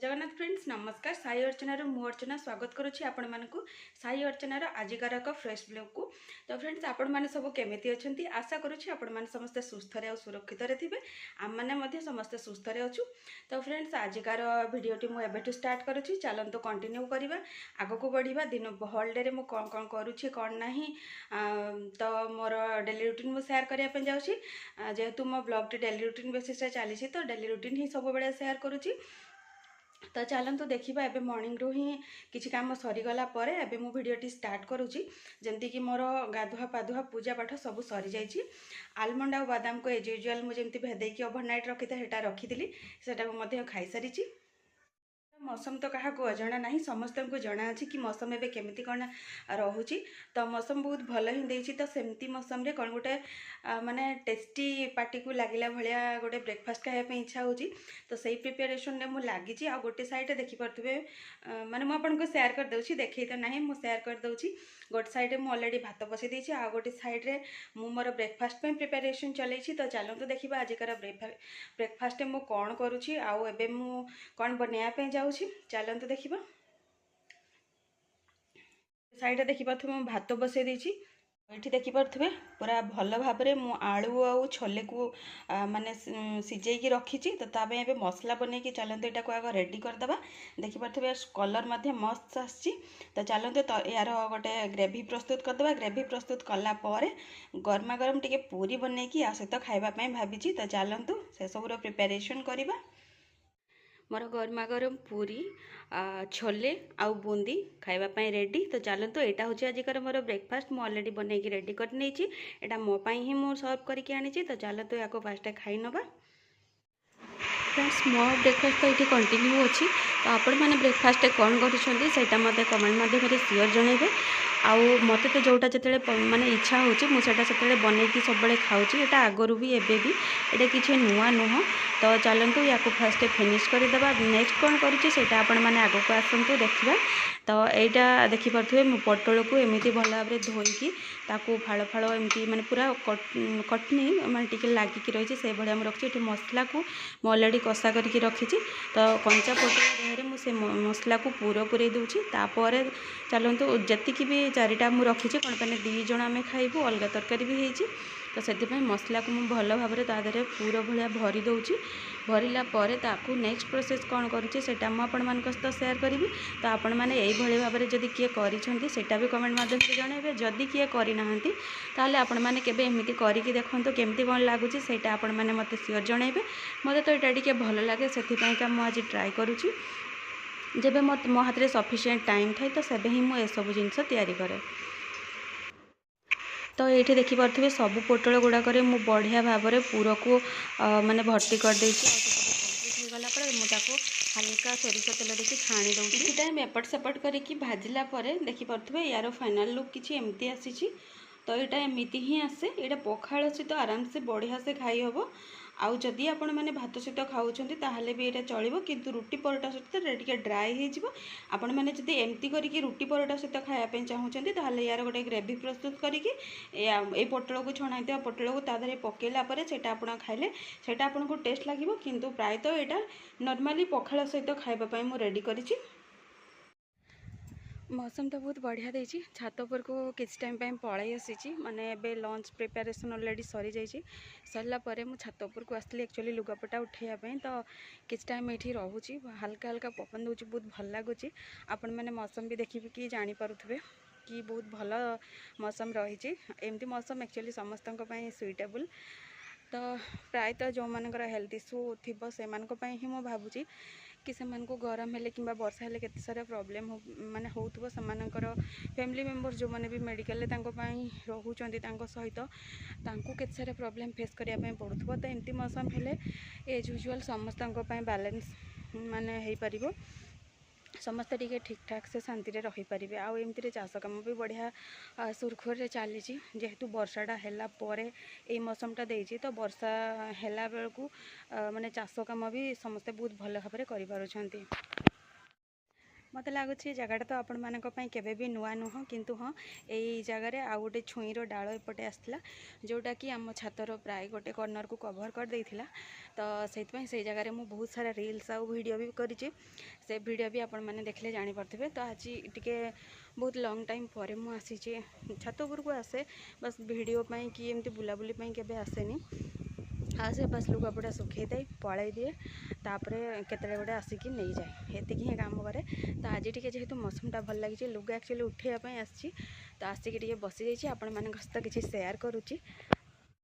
Jagannath friends नमस्कार। साई अर्चना मु अर्चना स्वागत करुच्ची आपण मानकु साई अर्चनार आजिकार एक फ्रेश ब्लॉग को। तो फ्रेंड्स आपण माने सब केमिति अछंती आशा करुच्ची आपण माने समस्त सुस्थ रे और सुरक्षित रे थिबे। आम माने मध्ये समस्त सुस्थ रे अछु। तो फ्रेंड्स आजिकार वीडियोटी मु एबेटू स्टार्ट करुच्ची, चलंतु कंटिन्यू करिबा, आगो को बढ़िबा। दिन होल डे रे मु कोन कोन करुच्ची कोन नाही तो मोर डेली रूटीन मु शेयर करिया पे जाउची। जेहेतु मो blog T daily routine basis रे चलीची तो डेली रूटीन ही सब बेले शेयर करुच्ची। तो चलतु देखा एबे मॉर्निंग रू ही किसी काम सरीगला पर एबे मु वीडियोटी स्टार्ट करुच्ची। जमती कि मोर गाधुआ पाधुआ पूजा पाठ सब सरी जाइए। आलमंड और बादाम को एज यूजुआल मुझे भेदेकी ओवरनाइट रखी था सेटा रखी सेटा खाई सारी। मौसम तो क्या अजना ना, समस्त को जना अच्छी कि मौसम एवं केमी कौन रोचे। तो मौसम बहुत भल ही देती। तो सेमती मौसम रे कौन गोटे माने टेस्टी पार्टी को लगला भाया गोटे ब्रेकफास्ट खायापी इच्छा हो। तो सही प्रिपेरेसन में मुझे लगी। आ गोटे साइड देखिपे माने मुझे शेयर करदे देखी तो ना मुझे शेयर करदे। गोटे साइड में अलरेडी भात बसई देती, आ गोटे साइड रे मु मोर ब्रेकफास्ट प्रिपेरेसन चलई। तो चलते देखा आजिकार ब्रेकफास्ट मु कौन करुँची आउ एबे मु कौन बनवाई जाऊँ। चलते देखा साइड देखिपे मुझे भात बसई देती। ये देखिपे पूरा भल भाव में आलू आउ छोले को माने सिझे रखी। तो ताप मसला बनई चलते यहाँ आग रेडी करदे। देखिपे कलर मस्त आसी। तो चलते तो यार गोटे ग्रेवी प्रस्तुत करदे। ग्रेवी प्रस्तुत कलापर गरमा गरम टी पूरी बनई आ सहित खावाई भावी। तो चलतु से सबूर प्रिपेरेसन करवा। मोर गरमा गरम पूरी छोले आउ बूंदी खावाई रेडी। तो चलतु यहाँ हूँ आजिकार मोर ब्रेकफास्ट मु अलरेडी बनई रेडी कर नहीं। यहाँ मोपाई ही मु सर्व करके आनी। तो चलतु या फास्ट खाई नवा। फ्रेंड्स मो ब्रेकफास्ट तो ये कंटिन्यू अच्छी। तो आपण मैंने ब्रेकफास्ट कौन कर मत कमेंट माध्यम शेयर जनइबे। आउ मत तो जोटा जिते माने इच्छा होची मुझे से बनईकी सब खाऊँ। यहाँ आगरू भी एबे भी ये किसी नुआ नुह। तो चलतु या फास्ट फिनिश करदे। नेक्स्ट कौन करूँ आपण मैंने आग को आसतु देखा। तो यहाँ देखिपे मु पटल को एमती भल भाव में धोईकी ताकू फाड़ फाड़ एमती माने पूरा कटनी माने टिके लागिकी रही से भाया रखी। ये मसला को मु अलरेडी कषा करके रखी। तो कंचा पटल देहरे मुझे मसला को पूरा पूरे दूची। तापर चलतु जी भी चारिटा मु रखी कौन पे 2 जन आम खाइबू अलग तरकारी भी होती। तो से मसला को मुझे भल भाव में तादे पूरा भाया भरी दूची। भरला ताकू नेक्स्ट प्रोसेस कौन करूँ आपण मान सहित शेयर करी। तो आपण मैंने यही भाव में जदि किए करा भी कमेंट माध्यम से जनइबे। जदि किए करना ताले आपण मैंने केबे एमती करके देखो केमती कौन लगुच से आपण मैंने मत सियोर जनइबे। मत तो यहाँ टी भल लगे से मुझे ट्राए करुँची। जब मो हाथ में सफिशिएंट टाइम थाए तो सेबे ही मुझे सब जिनस तैयारी करे। तो ये देखिपे सबू पोटल गुड़ाक बढ़िया भाव में पूरा को माने भर्ती कर देछि। कम्प्लीट हो गला पर मुझे हल्का सोरिष तेल देखिए छाणी दूँ। किसी टाइम एपट सेपट करके भाजला देखिपे यार फाइनाल लुक किसी एमती आसी। तो यहाँ एमती ही आसे। यहाँ पखाड़ सहित आराम से बढ़िया से खाई हम। आउ जदि आपण मैंने भात सहित खाऊँच ताहले भी यहाँ चलो। किंतु रुटी परोटा सहित टे ड्राए हो। आपण मैंने जदि एमती करके रुटी परोटा सहित खायापे चाहूँगी ताहले यार गोटे ग्रेवी प्रस्तुत करके पोटल को छणाई पोटल को तादे पकेला से खाइले से आपको टेस्ट लगे। किंतु प्रायतः यहाँ नॉर्मली पखाड़ सहित खाइबापी मु रेडी करिछि। मौसम तो बहुत बढ़िया देछि। छात पर को किसी टाइम पलि आसी माने एबे लंच प्रिपेरेसन ऑलरेडी सरी जाइए। सरला परे मु छात पर को आसली एक्चुअली लुगापटा उठाइबा। तो किसी टाइम ये रोचे हल्का हल्का पवन दूसरी बहुत भल लगुच। आपण मैंने मौसम भी देखिए कि जानीपे कि बहुत भल मौसम रही। एमती मौसम एक्चुअली समस्त सुइटेबल। तो प्रायतः जो मानकर हेल्थ इश्यू थी से ही मु भावुची कि से गरम हेले कि वर्षा हेले केते सारा प्रॉब्लम माने होउथबो। सेमानकर फैमिली मेंबर्स जो माने भी मेडिकल ले रोचंती सहित केते सारा प्रॉब्लम फेस करिया पय पड़ुथबो। तो एमती मौसम हेले एज यूजुअल समस्त बैलेंस माने हेई परिबो। समस्ते टिके ठीक ठाक से शांति रे रही पारिबे। आउ एमती चाष कम भी बढ़िया सुरखुर रे चली। जेहेतु वर्षाटा हैला परे ए मौसमटा देइछि। तो वर्षा हैला बेलकु माने चाष कम भी समस्ते बहुत भल भाव में करि पारुछंती। मत लगुच जगटा तो आपण मानक पई केबे भी नुआ नुह किंतु हाँ यही जगार आउ गोटे छुईर डाल एपटे आसला जोटा कि आम छातर प्राय गोटे कर्नर को कभर कर देइथिला। तो से जगार मु बहुत सारा रील्स आउ वीडियो भी करिछि से वीडियो भी आपण माने देखले जानि परथिबे। तो आज टिके बहुत लॉन्ग टाइम पर मु आसीछि छात उपर को आसे बस वीडियो पई कि एमती बुलाबुली पई केबे आसेनी आसे बस लुगापटा सुखे दे पड़े दिए तापरे केतले गोटे आसिकी नहीं जाए एतिक ही काम करे। तो आज टी जेहेतु मौसमटा भल लगी लुगा एक्चुअली उठेबापी आसी तो आसिक बसी जाइए आपण मान सहित किसी सेयार करुच्ची।